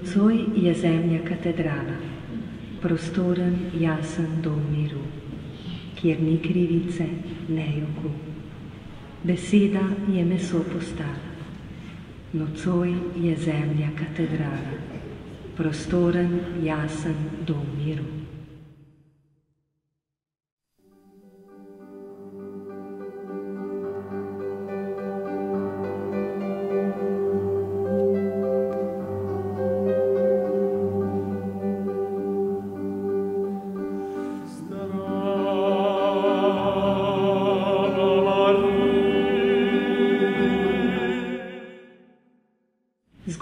Nocoj je zemlja katedrala, prostoren, jasen dom miru, kjer ni krivice, ne joku. Beseda je meso postala. Nocoj je zemlja katedrala, prostoren, jasen dom miru.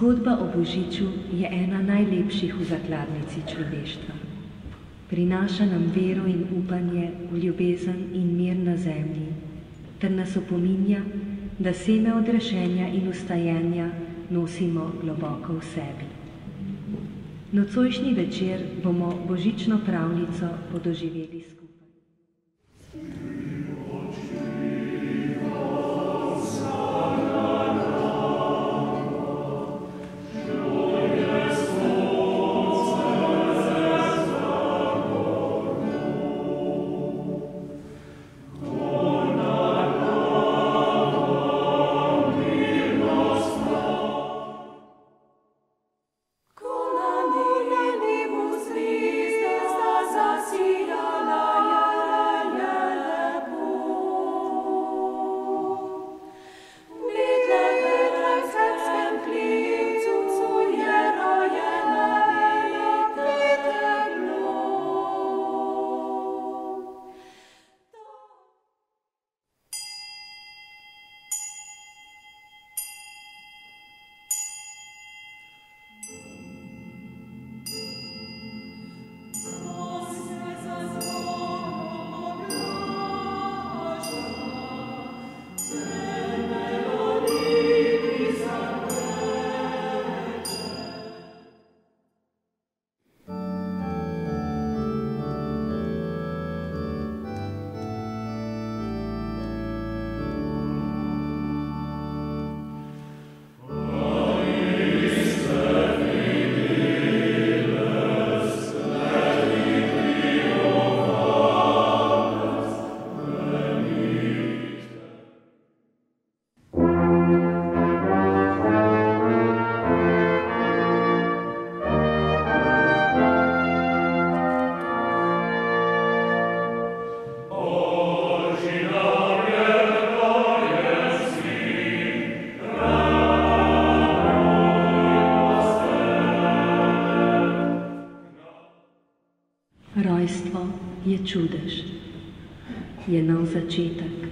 Zgodba o Božiču je ena najlepših v zakladnici človeštva. Prinaša nam vero in upanje v ljubezen in mir na zemlji, ter nas opominja, da seme odrešenja in ustajenja nosimo globoko v sebi. Nocojšnji večer bomo božično pravljico podoživeli skupaj. Rojstvo je čudež, je nov začetek,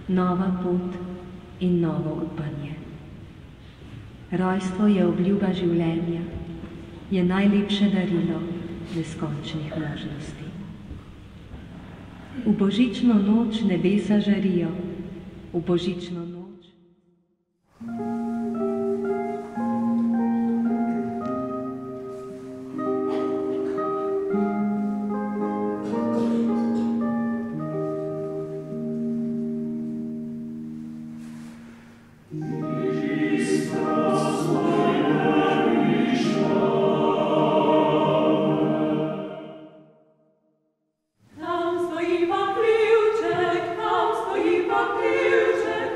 nova pot in novo upanje. Rojstvo je obljuba življenja, je najlepše darilo neskončnih možnosti. V božično noč nebesa žarijo, v božično noč Tam stoi pan Kliuczek,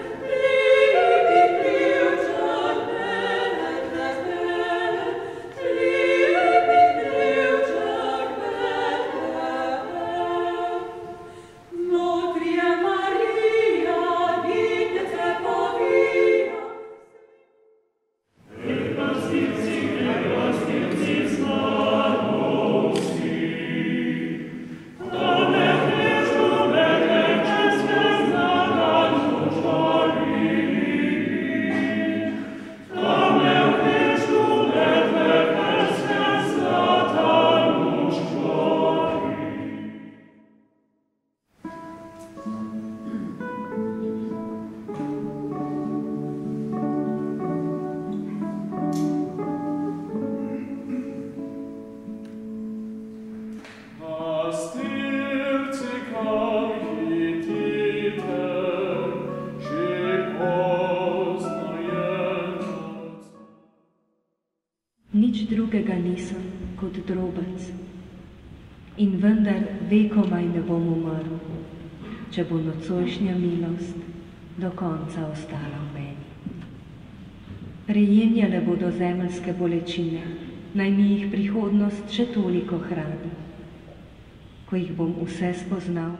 drugega nisem kot drobec. In vendar vekomaj ne bom umrl, če bo nocojšnja milost do konca ostala v meni. Prejenjale bodo zemeljske bolečine, naj mi jih prihodnost še toliko hrani. Ko jih bom vse spoznal,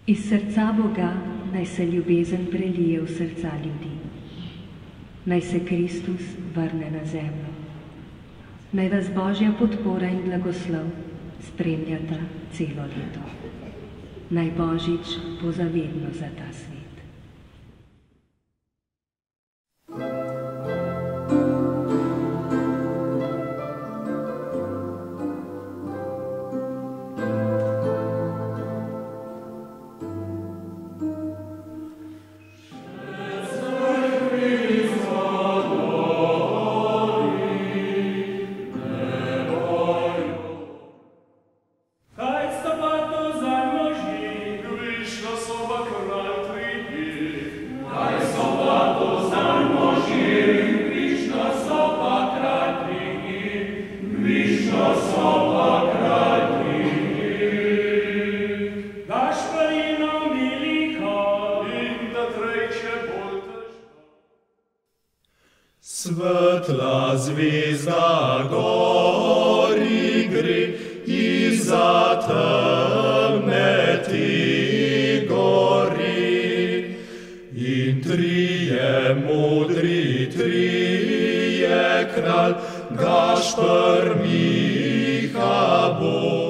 Iz srca Boga naj se ljubezen prelije v srca ljudi. Naj se Kristus vrne na zemljo. Naj vas Božja podpora in blagoslov spremljata celo leto. Naj Božič bo zavedno za ta svet. Kaj sta pa to za možina? svetla zvezda gori gre, izza temne te gori. In trije modri, trije kralj, Gašper, Miha, Božidar,